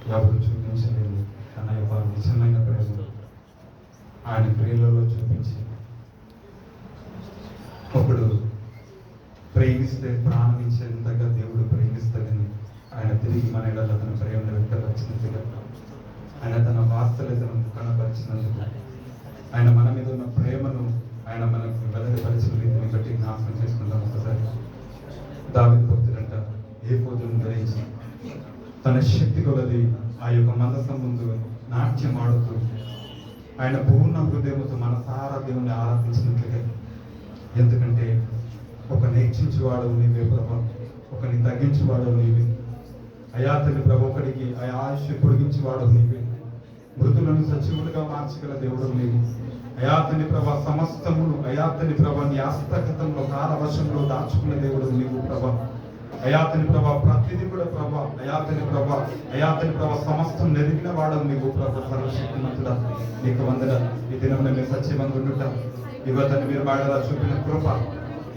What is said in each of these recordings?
ఎవరు చూపించలేదు తన యొక్క నిజమైన ప్రేమ ఆయన క్రియలలో చూపించి, ఒకడు ప్రేమిస్తే ప్రాణం ఇచ్చేంతగా దేవుడు ప్రేమిస్తాడని ఆయన తిరిగి మన ఎడల తన ప్రేమను వ్యక్తపరిచినట్టుగా, ఆయన తన వాత్సల్యతను కనపరిచినందుకు, ఆయన మన మీద ఉన్న ప్రేమను ఆయన మనకు వెల్లడిపరిచిన రీతిని బట్టి జ్ఞాపకం చేసుకుంటాం. ఒకసారి దావీదు భక్తుడంట ఏఫోదును ధరించి తన శక్తి కొలది ఆ యొక్క మందసం ముందు నాట్యం ఆడుతూ ఆయన పూర్ణ హృదయముతో మనసారా దేవుని ఆరాధించినట్లుగా. ఎందుకంటే ఒకరిని హెచ్చించేవాడు నీవే ప్రభా, ఒకరిని తగ్గించేవాడు నీవే అయా తండ్రి ప్రభు, ఒకరికి ఆయుష్ పొడిగించేవాడు నీవే, మృతులను సజీవులుగా మార్చగల దేవుడు నీవు అయా తండ్రి ప్రభా. సమస్తమును అయా తండ్రి ప్రభా నీ హస్తగతంలో కాలవశంలో దాచుకునే దేవుడు నీవు ప్రభా. అయా తండ్రి ప్రభా ప్రతిదీ కూడా ప్రభా అయా తండ్రి ప్రభా సమస్తం నెరిగిన వాడవు నీవు ప్రభా. సర్వశక్తిమంతుడా నీకు వందన. ఈ దినం మేము సత్యమంగా ఉండుట ఇవ్వదని మీరు మాటలా చూపిన కృప,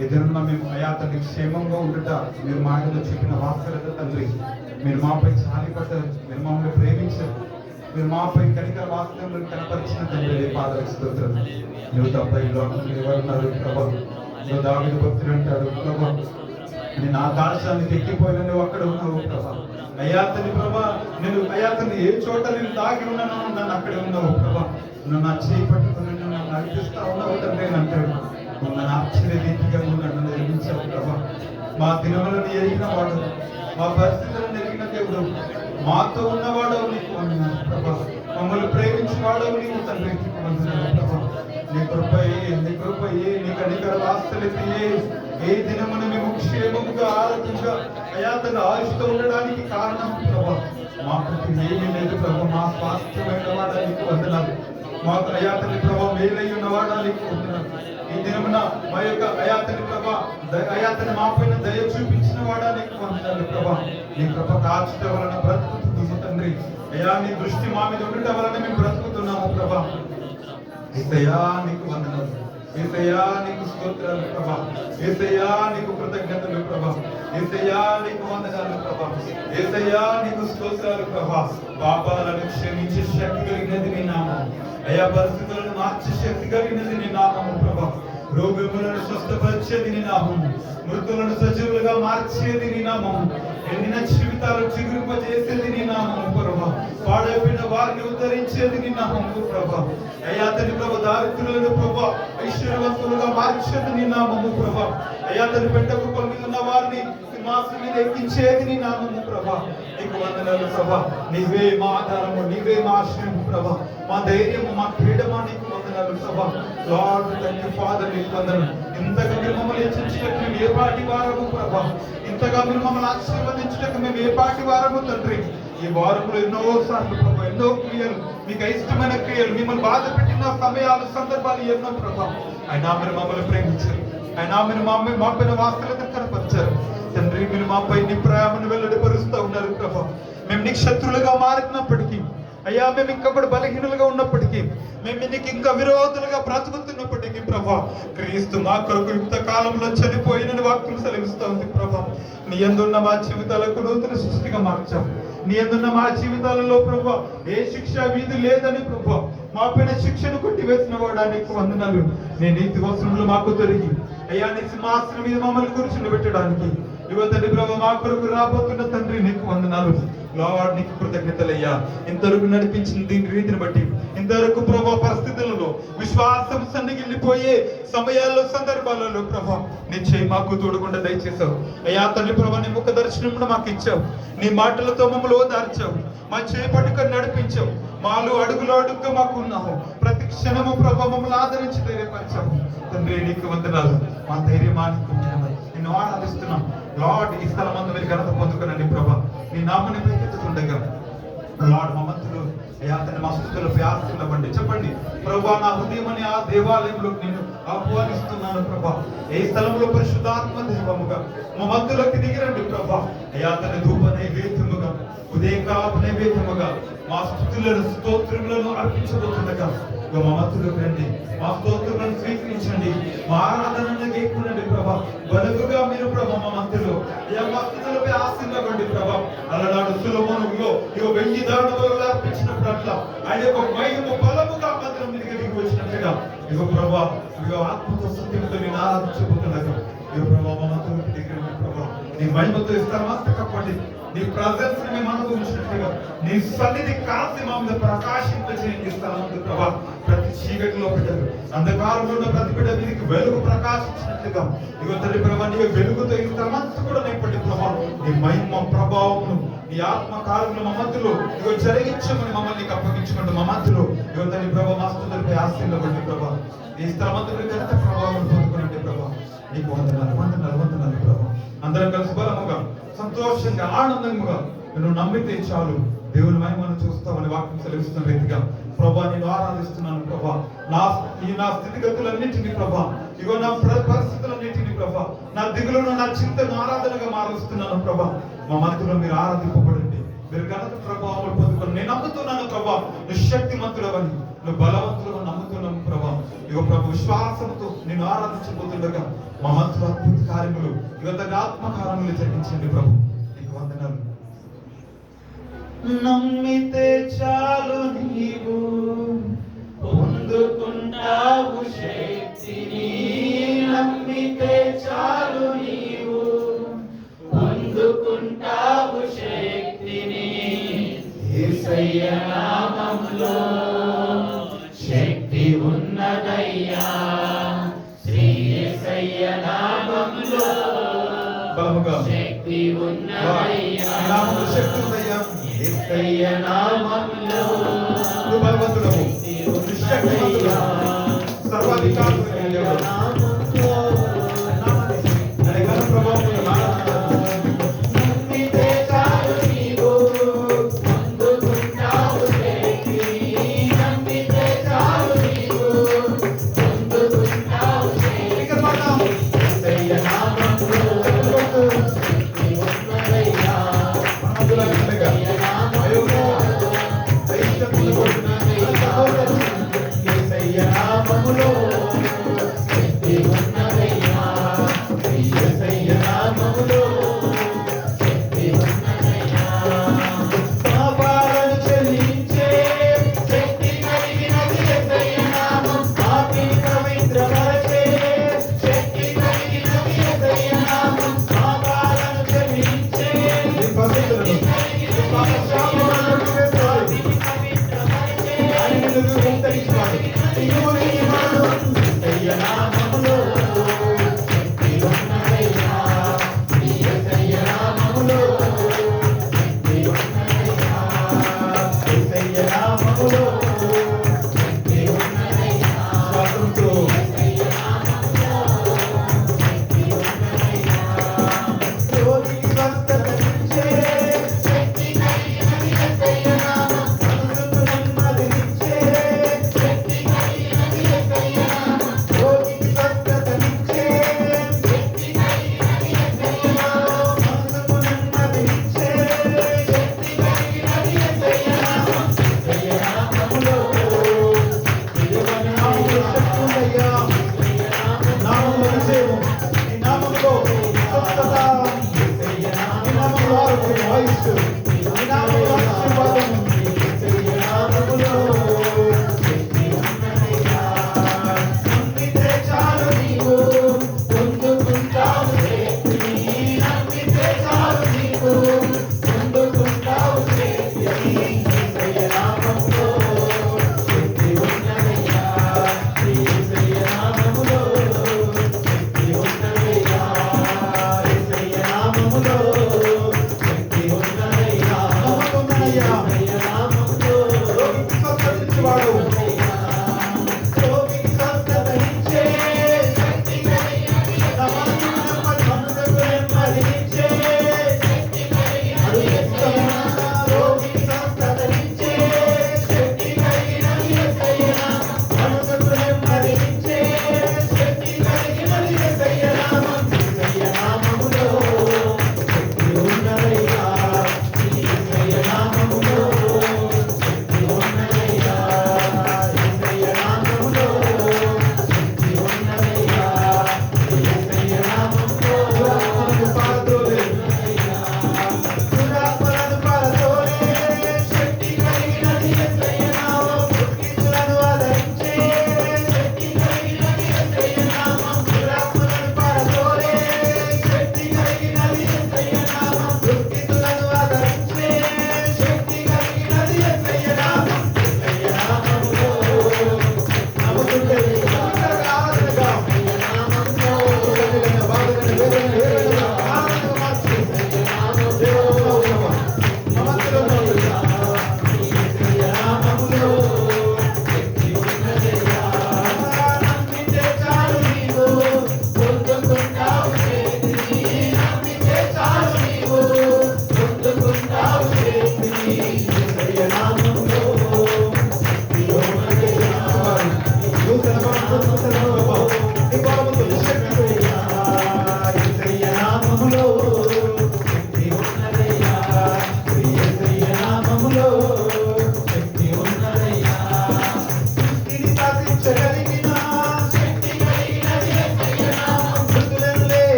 ఈ దినం మేము అయా తండ్రి క్షేమంగా ఉండుట మీరు మాటలో చూపిన వాత్సల్యత తండ్రి. మీరు మాపై జాలిపడ్డారు, మీరు మమ్మల్ని ప్రేమించారు, మీరు మాపై కనికర వాస్తవం కనపరిచిన తండ్రి పాదలకు స్తోత్రం. నువ్వు తప్ప ఈ లోకంలో ఎవరున్నారు ప్రభా? నువ్వు దావీదు భక్తులు అంటాడు ప్రభా, నేను ఆకాశానికి ఎక్కిపోయిన నువ్వు అక్కడ ఉన్నావు ప్రభా. అయ్యా తండ్రి ప్రభా, నేను అయ్యా తండ్రి ఏ చోట నేను దాగి ఉన్నాను నన్ను అక్కడే ఉన్నావు ప్రభా. నువ్వు నా చేయి పట్టుకుని నన్ను నడిపిస్తా ఉన్నావు తండ్రి అని అంటాడు. నువ్వు నన్ను ఆశ్చర్య రీతిగా నన్ను నిర్మించావు ప్రభా. మా దినములను ఎరిగిన వాడు, మా పరిస్థితులను ఎరిగిన దేవుడు, మాతో ఉన్నవాడవు నీకు వందనాలు ప్రభా. మమ్మల్ని ప్రేమించేవాడవు నీవు తండ్రి నీకు వందనాలు ప్రభా. నీ కృపయే నీ కనికర వాత్సల్యతయే ఏ దినమున మేము క్షేమముగా ఆరోగ్యంగా అయా తన ఆయుష్తో ఉండడానికి కారణం ప్రభా. మాకు ఏమీ లేదు ప్రభా. మా స్వాస్థ్యమైన వాడా నీకు వందనాలు. మాకు అయాతని ప్రభా మేలై ఉన్నవాడా నీకు వందనాలు. ఈ దినమున మా యొక్క అయాతని ప్రభా అయాతని మా పైన దయ చూపించిన వాడా నీకు వందనాలు ప్రభా. నీ కృప కాచుట వలన బ్రతుకుతున్నాము తండ్రి. అయా నీ దృష్టి మా మీద ఉండట వలన మేము బ్రతుకుతున్నాము ప్రభా. యేసయ్యా నీకు వందనాలు, యేసయ్యా నీకు స్తోత్రాలు ప్రభా, యేసయ్యా నీకు కృతజ్ఞతలు ప్రభా, యేసయ్యా నీకు వందనాలు ప్రభా, యేసయ్యా నీకు స్తోత్రాలు ప్రభా. పాపాలను క్షమించే శక్తి కలిగినది నీ నామం అయా. పరిస్థితులను మార్చే శక్తి కలిగినది నీ నామము ప్రభా. రోగులను స్వస్థపరిచేది నీ నామము, మృతులను సజీవులుగా మార్చేది నీ నామము, ఎండిన జీవితాలు చిగురింపజేసేది నీ నామము ప్రభా. పాడైపోయిన వారిని ఉద్ధరించేది నీ నామము ప్రభా. అయ్యా తండ్రి ప్రభా దారిద్రులను ప్రభా ఐశ్వర్యవంతులుగా మార్చేది నీ నామము ప్రభా. అయ్యా తండ్రి పెట్ట కుప్పల మీద ఉన్న వారిని సింహాసనం మీద ఎక్కించేది నీ నామము ప్రభా. నీకు వందనాలు ప్రభా. నీవే మా ఆధారము, నీవే మా ఆశ్రయం ప్రభా, మా ధైర్యము, మా క్రీడమా నీకు వందనాలు ప్రభా. లార్డ్ థాంక్యూ ఫాదర్ నీకు వందనాలు. ఇంతగా మీరు మమ్మల్ని హెచ్చించడానికి మేము ఏ పాటి వారము ప్రభా, ఇంతగా మీరు మమ్మల్ని ఆశీర్వదించడానికి మేము ఏ పాటి వారము తండ్రి. ఈ వారంలో ఎన్నో సార్లు ప్రభా ఎన్నో క్రియలు, మీకు ఇష్టమైన క్రియలు, మిమ్మల్ని బాధ పెట్టిన సమయాలు సందర్భాలు ఎన్నో ప్రభా. అయినా మీరు మమ్మల్ని ప్రేమించారు, అయినా మీరు మా పైన వాస్తవత కనపరిచారు తండ్రి. మీరు మాపై నీ ప్రేమను వెల్లడిపరుస్తూ ఉన్నారు ప్రభా. మేము నీకు శత్రులుగా మారినప్పటికీ అయ్యా, మేము ఇంకా కూడా బలహీనులుగా ఉన్నప్పటికీ, మేము నీకు ఇంకా విరోధులుగా బ్రతుకుతున్నప్పటికీ ప్రభా, క్రీస్తు మా కొరకు యుక్త కాలంలో చనిపోయిన వాక్యం సెలవిస్తూ ఉంది ప్రభా. నీ యందున్న మా జీవితాలకు నూతన సృష్టిగా మార్చాం. నీ యందున్న మా జీవితాలలో ప్రభా ఏ శిక్ష వీధి లేదని ప్రభా మా పైన శిక్షను కొట్టివేసిన వాడా నీకు వందనాలు. నీ నీతి వస్త్రములు మాకు తొలగి అయ్యా నీ సింహాసనం మీద మమ్మల్ని కూర్చుని పెట్టడానికి యువతండ్రి ప్రభా మా కొరకు రాబోతున్న తండ్రి నీకు వందనాలు. లార్డ్ నీకు కృతజ్ఞతలయ్యా. ఇంతవరకు నడిపించిన దీని రీతిని బట్టి, ఇంతవరకు ప్రభా పరిస్థితులలో విశ్వాసం సన్నగిల్లిపోయే సమయాల్లో సందర్భాలలో ప్రభా నీ చేయి మాకు తోడుకుండా దయచేసావు అయ్యా తండ్రి ప్రభా. నీ ముఖ దర్శనం మాకు ఇచ్చావు, నీ మాటలతో మమ్మల్ని ఓదార్చావు, మా చేయి పట్టుకొని నడిపించావు, మాలో అడుగులో అడుగుగా మాకు ఉన్నావు. ప్రతి క్షణము ప్రభా మమ్మల్ని ఆదరించి ధైర్యపరిచావు తండ్రి నీకు వందనాలు. మా ధైర్యమానికి నిన్ను ఆరాధిస్తున్నాం లార్డ్. ఈ స్థలం అంతా మీరు ఘనత పొందుకునండి ప్రభా. నీ నామని పైకెత్తుతుండగా లార్డ్ మా మంత్రులు అయ్యా తన మా స్థుతులు వ్యాస్తున్నవ్వండి. చెప్పండి ప్రభా, నా హృదయం అని ఆ దేవాలయంలో నేను ఆహ్వానిస్తున్నాను ప్రభా. ఏ స్థలంలో పరిశుద్ధాత్మ దేవముగా మా మధ్యలోకి దిగిరండి ప్రభా. అయ్యా తన ధూప నైవేద్యముగా, ఉదయకాల నైవేద్యముగా మా స్థుతులను స్తోత్రములను అర్పించబోతుండగా మా మధ్యలోకి రండి, మా స్తోత్రాలను స్వీకరించండి, మా ఆరాధనను గేపునండి ప్రభా. బలుగుగా మీరు ప్రభా మా మధ్యలో మా స్థితులపై ఆశీర్వదించండి ప్రభా. అలనాడు సొలొమోను ఇగో 1000 దారులు అర్పించినప్పుడు అట్లా ఆయన యొక్క మహిమ బలముగా మందిరం మీదకి దిగి వచ్చినట్టుగా ఇగో ప్రభా, ఇగో ఆత్మతో సత్యంతో నేను ఆరాధించబోతున్నాను. ఇగో ప్రభా మా మధ్యలోకి దిగి ప్రభా, నీ మహిమతో ఇస్తామస్తకపడి నీ ప్రజెన్స్ ని మేము అనుభవించినట్టుగా నీ సన్నిధి కాంతి మా మీద ప్రకాశింపజేయండి స్థలమందు ప్రభా. ప్రతి చీకటిలో బిడ్డలు, అంధకారంలో ఉన్న ప్రతి బిడ్డ మీదకి వెలుగు ప్రకాశించినట్లుగా ఇగో తల్లి ప్రభా, నీ వెలుగుతో ఈ స్థలమంతా కూడా నింపండి ప్రభా. నీ మహిమ ప్రభావమును నీ ఆత్మ కార్యములు మా మధ్యలో ఇగో జరిగించమని మమ్మల్ని అప్పగించుకుంటూ మా మధ్యలో ఇగో తల్లి ప్రభా మా స్తుతులపై ఆశీర్వదించండి ప్రభా. ఈ స్థలమంతా ఘనత ప్రభావం పొందుకునండి ప్రభా. నీకు వందనాలు ప్రభా. అందరం కలిసి బలముగా సంతోషంగా ఆనందంగా నేను నమ్మితే చాలు దేవుని మహిమను చూస్తామని వాక్యం సెలవిస్తున్న రీతిగా ప్రభా నేను ఆరాధిస్తున్నాను ప్రభా. నా స్థితిగతులన్నింటినీ ప్రభా, ఇగో నా పరిస్థితులన్నింటినీ ప్రభా, నా దిగులను నా చింతను ఆరాధనగా మారుస్తున్నాను ప్రభా. మా మధ్యలో మీరు ఆరాధింపబడండి, మీరు ఘనత ప్రభావం పొందుకొని నేను నమ్ముతున్నాను ప్రభా. నువ్వు శక్తిమంతుడవని, నువ్వు బలవంతుడు నమ్ముతున్నాను ప్రభా. ఇగో ప్రభు విశ్వాసంతో నేను ఆరాధించబోతుండగా మా మధ్యలో అద్భుత కార్యములు ఇగో తన ఆత్మ కార్యములు జరిగించండి ప్రభు. నీకు వందనాలు. నమ్మితే చాలు నీవు పొందుకుంటావు శక్తిని, నమ్మితే చాలు నీవు పొందుకుంటావు శక్తిని. యేసయ్య నామములో శక్తి ఉన్నదయ్యా, శ్రీ యేసయ్య నామములో శక్తి ఉన్నదయ్యా, నామములో శక్తి ఉందయ్యా. యేసయ్య నామములో నువ్వు బలవంతుడవు, నువ్వు శక్తిమంతుడవు, సర్వాధికారుడవు. నామములో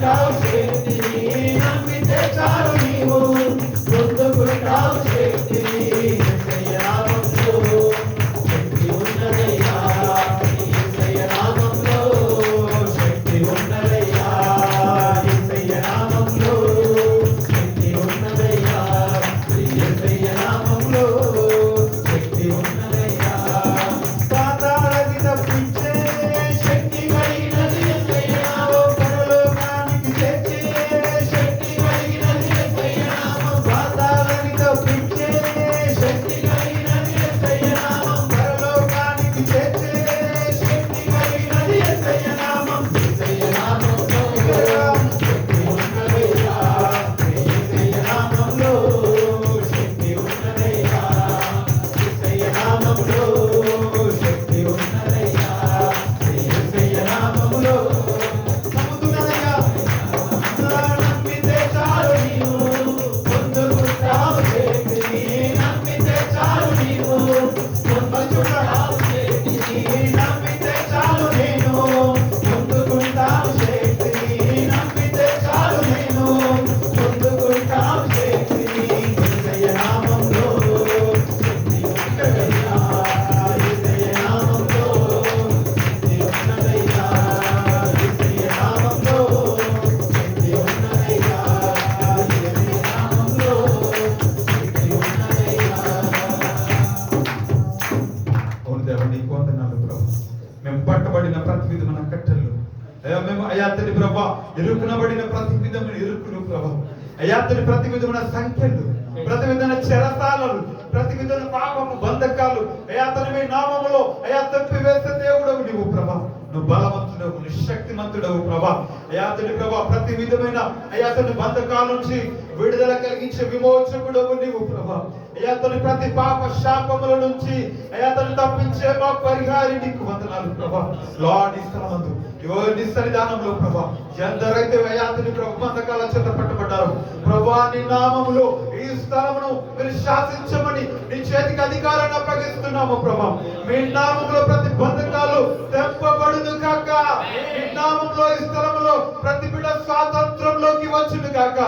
పొందుకుంటావు శక్తిని, నమ్మితే చాలు నీవు పొందుకుంటావు శక్తిని. యేసయ్య నామములో శక్తి ఉన్నదయ్యా, యేసయ్య నామములో శక్తి ఉన్నదయ్యా, యేసయ్య నామములో శక్తి ఉన్నదయ్యా, యేసయ్య నామములో శక్తి ఉన్నదయ్యా. పాతాళానికి తప్పించే శక్తి కలిగినది యేసయ్య నామం, పరలోకానికి తెచ్చే శక్తి కలిగినది యేసయ్య నామం. పాతాళానికి తప్పించే శక్తి కలిగినది యేసయ్య నామం, పరలోకానికి తెచ్చే శక్తి కలిగినది యేసయ్య నామం. యేసయ్య నామంలో శక్తి ఉన్నదయ్యా, యేసయ్య నామంలో శక్తి ఉన్నదయ్యా, యేసయ్య నామంలో శక్తి ఉన్నదయ్యా, యేసయ్య నామంలో నమ్ముతున్నదయ్యా. నమ్మితే చాలు నీవు పొందుకుంటావు శక్తిని, నమ్మితే చాలు నీవు పొందుకుంటావు శక్తిని, నమ్మితే చాలు నేను పొందుకుంటావు శక్తిని, నమ్మితే చాలు నేను పొందుకుంటావు శక్తిని. యేసయ్య నామంలో శక్తి ఉన్నదయ్యా, యేసయ్య నామంలో శక్తి ఉన్నదయ్యా, యేసయ్య నామంలో శక్తి ఉన్నదయ్యా, యేసయ్య నామంలో శక్తి ఉన్నదయ్యా. అవును దేవా, నీకు వందనాలు ప్రభు. మేము పట్టబడిన ప్రతి విధమైన కట్టెలు అయ్యా, మేము అయాతని ప్రభా ఇరుకునబడిన ప్రతి విధమైన ఇరుకులు ప్రభా, అయాతని ప్రతి విధమైన సంఖ్యలు, ప్రతి విధమైన చెరసాలలు, ప్రతి విధమైన పాపము బంధకాలు అయాతని మీ నామములో అయా తప్పివేసే దేవుడవు నీవు ప్రభా. నువ్వు బలవంతుడవు, నువ్వు శక్తిమంతుడవు ప్రభా. అయాతని ప్రభా ప్రతి విధమైన అయాతని బంధకాల నుంచి విడుదల కలిగించే విమోచకుడవు నీవు ప్రభా. అయాతని ప్రతి పాప శాపముల నుంచి అయాతని తప్పించే మా పరిహారి నీకు వందనాలు ప్రభా. లార్డ్ ఈ స్థలమందు నీ సన్నిధానంలో ప్రభా ఎందరైతే అయాతని ప్రభు బంధకాల చేత పట్టబడ్డారు ప్రభా, నీ నామములో ఈ స్థలమును మీరు శాసించమని నీ చేతికి అధికారాన్ని అప్పగిస్తున్నాము ప్రభా. మీ నామములో ప్రతి బంధకాలు తెంపబడును కాక, మీ నామములో ఈ స్థలములో ప్రతి బిడ్డ స్వాతంత్రంలోకి వచ్చును కాక,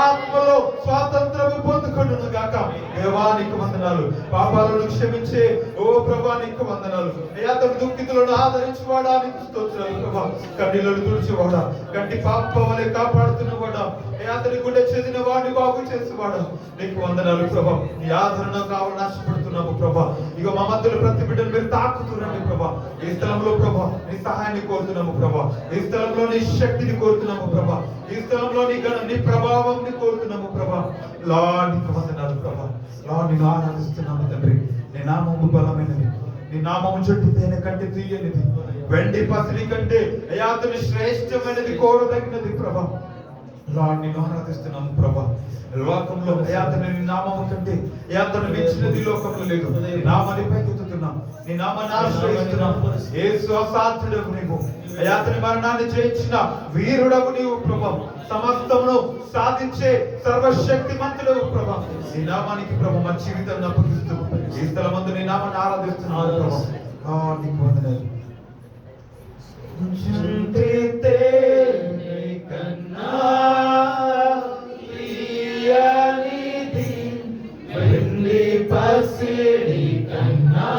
ఆత్మలో స్వాతంత్రము పొందుకొనును గాక. దేవానికి వందనాలు. పాపాలను క్షమించే ఓ ప్రభా నీకు వందనాలు. అయాతని దుఃఖితులను ఆదరించువాడా నీకు స్తోత్రాలు ప్రభా. కన్నీళ్లను తుడిచేవాడా, కంటి పాప వలె కాపాడుతున్నవాడా, అయాతని గుండె చెందిన వాడిని బాగు చేసేవాడా నీకు వందనాలు ప్రభా. నీ ఆదరణ కావాలని ఆశపడుతున్నాము ప్రభా. ఇక మా మధ్యలో ప్రతి బిడ్డను మీరు తాకుతున్నాండి ప్రభా. ఈ స్థలంలో ప్రభా నీ సహాయాన్ని కోరుతున్నాము ప్రభా. ఈ స్థలంలో నీ శక్తిని కోరుతున్నాము ప్రభా. ఈ స్థలంలో నీ ప్రభావం కోరుతున్నాము ప్రభా. లార్డ్ నీకు వందనాలు ప్రభా. లార్డ్ నిన్ను ఆరాధిస్తున్నాము తండ్రి. నీ నామము బలమైనది, నీ నామము చెట్టు తేనె కంటే తీయనిది, వెండి పసిడి కంటే అయాతని శ్రేష్టమైనది, కోరదగినది ప్రభా. లార్డ్ నిన్ను ఆరాధిస్తున్నాము ప్రభా. లోకంలో అయాతని నీ నామము కంటే అయాతని మించినది లోకంలో లేదు. నీ నామాన్ని పైకెత్తుతున్నాం, నీ నామాన్ని ఆశ్రయిస్తున్నాం. యేసు అసాధ్యుడవు నీవు, అయాతని మరణాన్ని జయించిన వీరుడవు నీవు ప్రభా. సమస్తమును సాధించే సర్వశక్తిమంతుడవు ప్రభా. నీ నామానికి ప్రభు మా జీవితాన్ని అప్పగిస్తూ ఈ స్థలమందు నీ నామాన్ని ఆరాధిస్తున్నాను ప్రభా. నీకు వందనాలు. కన్నా ప్రియనిధి వెండి పసిడి కన్నా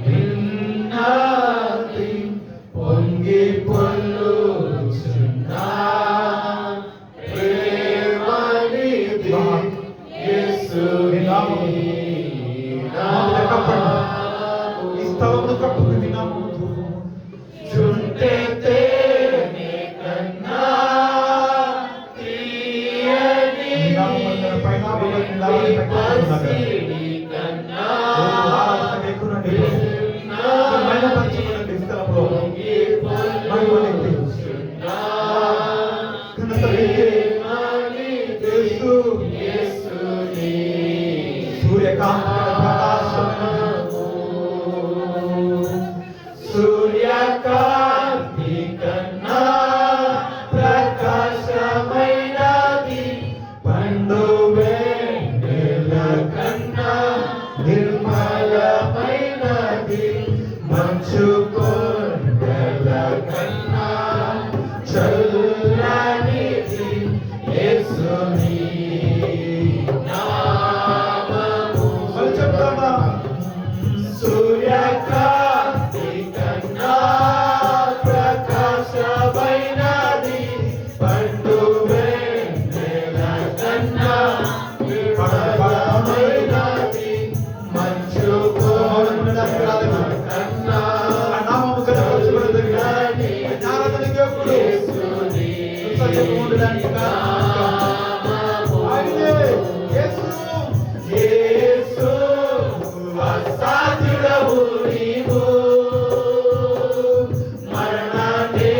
భిన్నది పొంగి పొల్లుచున్నా ప్రేమనిధి యేసుని ఈ స్థలమును కప్పుకుని నీ నామముతో చుంటే తేనె దేవుడంట ఆయనే యేసు యేసు అసాధ్యుడవు నీవు మరణాన్ని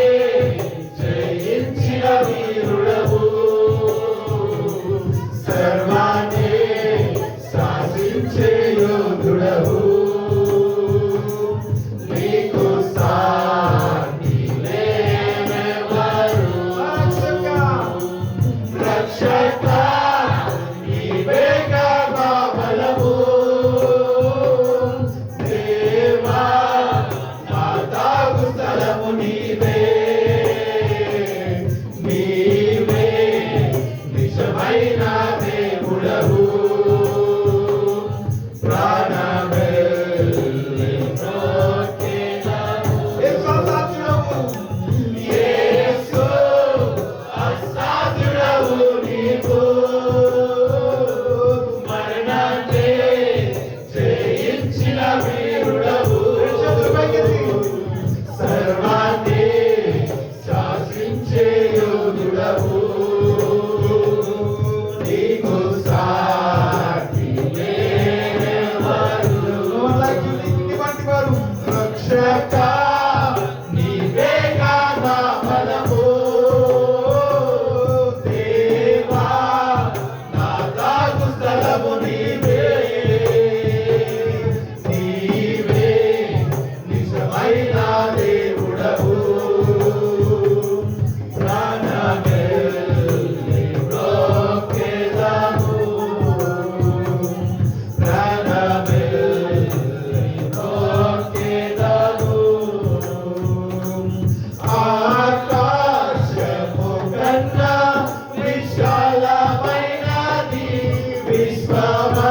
జయించిన వీరుడవు సర్వాన్ని శాసించే యోధుడవు నీకు సాటి లేనెవరు రక్షక నీవేగా మా బలము దేవా మా తాగు స్థలము నీవే నీవే నిజమైన దేవుడవు యేసు అసాధ్యుడవు నీవు మరణాన్ని జయించిన వీరుడవు సర్వాన్ని శాసించే యోధుడవు నీకు సాటి లేనెవరు రక్షక నీవేగా మా బలము దేవా నా తాగు స్థలము నీవే నీవే నిజమైన దేవుడవు ప్రాణమెల్లి బ్రోకెదము ప్రాణమెల్లి బ్రోకెదము ఆకాశము కన్నా విశాలమైనది విశ్వమంతటిలో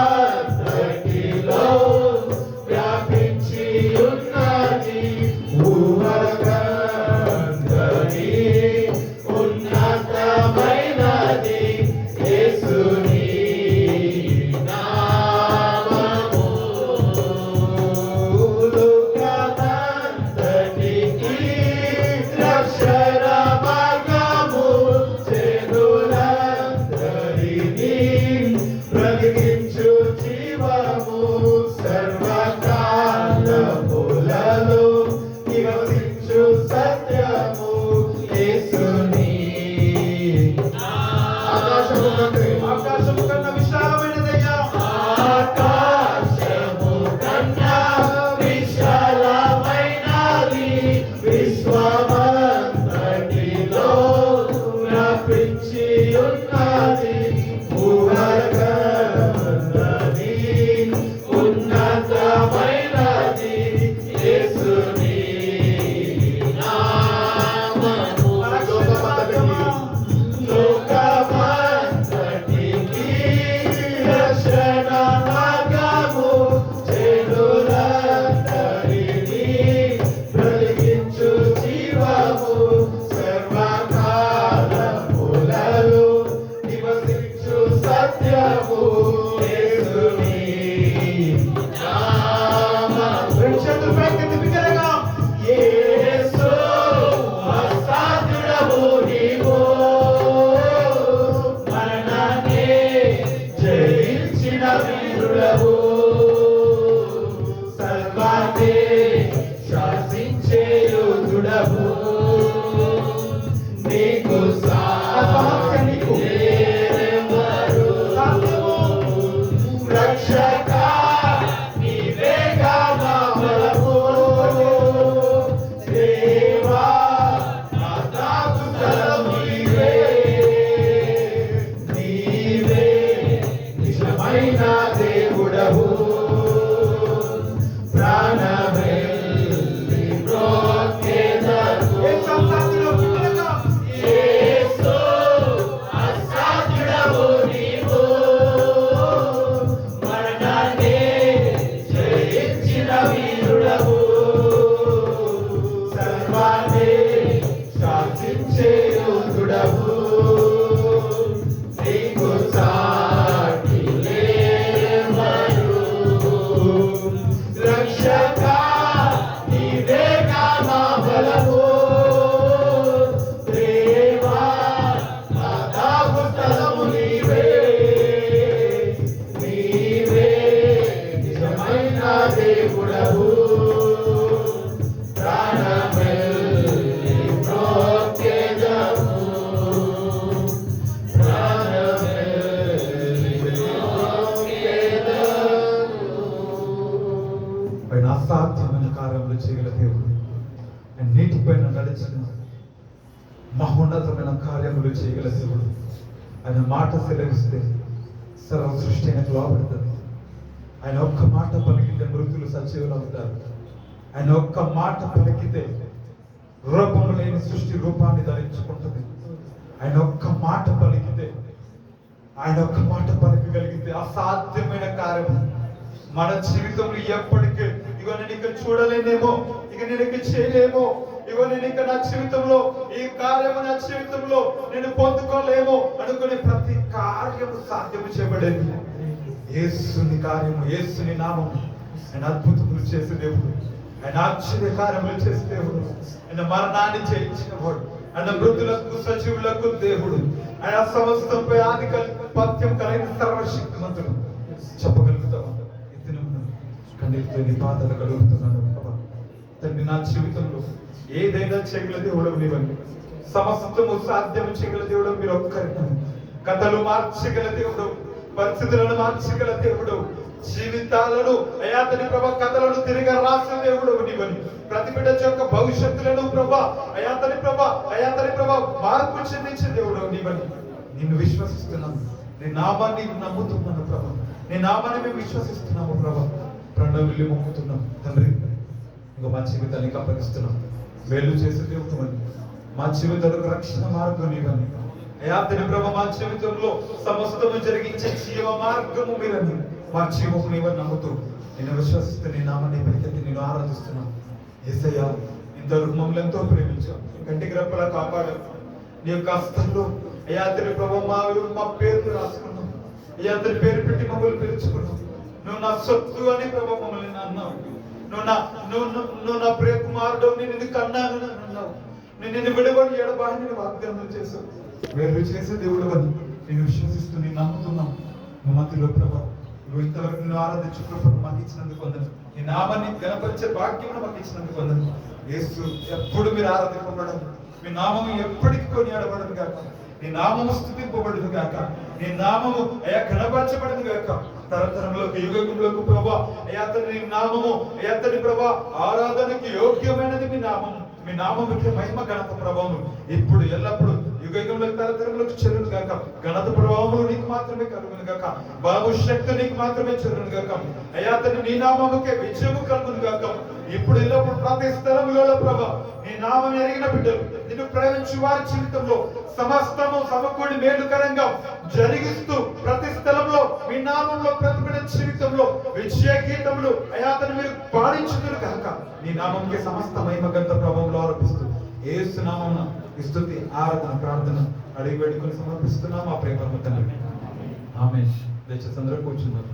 వ్యాపించి ఉన్నది ఊహకందని ఉన్నతమైనది యేసుని నామము లోకమంతటికి రక్షణ మార్గము జనులందరినీ బ్రతికించు జీవము సర్వకాలములలో నివసించు సత్యము యేసుని ఆకాశము కన్నా విశాలమైనదయ్యా ఆకాశము కన్నా విశాలమైనది విశ్వమంతటిలో వ్యాపించి ఉన్నది ఊహకందని ఉన్నతమైనది యేసుని నామము లోకమంతటికి రక్షణ మార్గము జనులందరినీ బ్రతికించు జీవము సర్వకాలములలో నివసించు సత్యము యేసుని నామము యేసు అసాధ్యుడవు నీవు మరణాన్ని జయించిన వీరుడవు సర్వాన్ని శాసించే యోధుడవు నీకు సాటి లేనెవరు సమస్తమైన కార్యములు చేయగల దేవుడు. ఆయన మాట సెలవిస్తే సర్వ సృష్టి ఆయనకు లోబడుతుంది. ఆయన ఒక్క మాట పలికితే మృతులు సజీవులు అవుతారు. ఆయన ఒక్క మాట పలికితే రూపము లేని సృష్టి రూపాన్ని ధరించుకుంటుంది. ఆయన ఒక్క మాట పలికితే, ఆయన ఒక్క మాట పలికగలిగితే అసాధ్యమైన కార్యం మన జీవితంలో ఎప్పటికీ ఇగో నేను ఇక చూడలేనేమో, ఇక నేను ఇక చేయలేమో, ఇగో నేను ఇక నా జీవితంలో ఈ కార్యము నా జీవితంలో నేను పొందుకోలేమో అనుకునే ప్రతి కార్యము సాధ్యము చేయబడేది యేసుని కార్యము, యేసుని నామము. ఆయన అద్భుతములు చేసే దేవుడు, ఆయన ఆశ్చర్య కార్యములు చేసే దేవుడు, ఆయన మరణాన్ని జయించిన వాడు, ఆయన మృతులకు సజీవులకు దేవుడు, ఆయన సమస్తంపై ఆధిపత్యం కలిగిన సర్వశక్తిమంతుడు. చెప్పగలుగుతావా? కన్నీటితో నీ పాదాలు కలుగుతున్నాను ప్రభా. తండ్రి, నా జీవితంలో ఏదైనా చేయగల దేవుడు నీవని, సమస్తము సాధ్యం చేయగల దేవుడు మీరు ఒక్కరిని. కథలు మార్చగల దేవుడు, పరిస్థితులను మార్చగల దేవుడు, జీవితాలను అయా తండ్రి ప్రభా కథలను తిరిగి రాసిన దేవుడు నీవని, ప్రతి బిడ్డ యొక్క భవిష్యత్తులను ప్రభా అయా తండ్రి ప్రభా మార్పు చెందించే దేవుడు నీవని నిన్ను విశ్వసిస్తున్నాను. నీ నామాన్ని నమ్ముతున్నాను ప్రభా, నీ నామాన్ని మేము విశ్వసిస్తున్నాము ప్రభా. ప్రణవులు మొక్కుతున్నాం తండ్రి. ఇంకా మా జీవితాన్ని అప్పగిస్తున్నాం. మేలు చేసే దేవుడు అని, మా జీవితాలకు రక్షణ మార్గం నీవని అయా తండ్రి ప్రభా, మా జీవితంలో సమస్తము జరిగించే జీవ మార్గము మీరని, మా జీవము నీవని నమ్ముతూ నేను విశ్వసిస్తూ నీ నామాన్ని పైకెత్తి నేను ఆరాధిస్తున్నాను. యేసయ్యా, ఇంతవరకు మమ్మల్ని ఎంతో ప్రేమించావు, కంటికి రెప్పలా కాపాడావు. నీ యొక్క హస్తంలో అయా తండ్రి ప్రభా మా పేరు రాసుకున్నాం, అయా తండ్రి పేరు పెట్టి మమ్మల్ని పిలుచుకున్నాం. నువ్వు నా సొత్తు అని ప్రభా మమ్మల్ని అన్నావు. నువ్వు నా ప్రియ కుమారుడు, నేను నిన్ను కన్నాను అన్నావు. నేను నిన్ను విడబడి ఎడబాని వాగ్దానం చేశావు. వేరు చేసే దేవుడు అని నేను విశ్వసిస్తూ నేను నమ్ముతున్నాను. మా మధ్యలో ప్రభా నువ్వు ఇంతవరకు నేను ఆరాధించు కృపను మాకు ఇచ్చినందుకు వందనాలు. నీ నామాన్ని గణపరిచే భాగ్యం మాకు ఇచ్చినందుకు వందనాలు. యేసు ఎప్పుడు మీరు ఆరాధింపబడదు, మీ నామము ఎప్పటికీ కొనియాడబడదు కాక, నీ నామము స్తుతింపబడదు కాక, నీ నామము అయా గణపరచబడదు కాక, తరతరంలోకి యుగంలోకి ప్రభా అయా నీ నామము అయా ప్రభా ఆరాధనకి యోగ్యమైనది మీ నామము. మీ నామముకి మహిమ ఘనత ప్రభావము ఇప్పుడు ఎల్లప్పుడు యుగంలోకి తరతరంలోకి చెల్లును గాక. ఘనత ప్రభావములు నీకు మాత్రమే కలుగును గాక, బలము శక్తి నీకు మాత్రమే చెల్లును గాక. అయా నీ నామముకే విజయము కలుగును గాక. ఇప్పుడు ఎల్లప్పుడు ప్రతి స్థలంలో ప్రభా నీ నామం ఎరిగిన బిడ్డలు, నిన్ను ప్రేమించు వారి జీవితంలో సమస్తము సమకూడి మేలుకరంగా జరిగిస్తూ ప్రతి స్థలంలో మీ నామంలో ప్రతి బిడ్డ జీవితంలో విజయ గీతములు అయా మీరు పాడించుదురు కాక. నీ నామంకి సమస్త మహిమ ఘనత ప్రభావంలో ఆరోపిస్తూ యేసు నామమున స్తుతి ఆరాధన ప్రార్థన అడిగి వేడుకొని సమర్పిస్తున్నాం. ఆ ప్రేమ తండ్రి. ఆమేన్. దయచేసి అందరూ కూర్చున్నారు.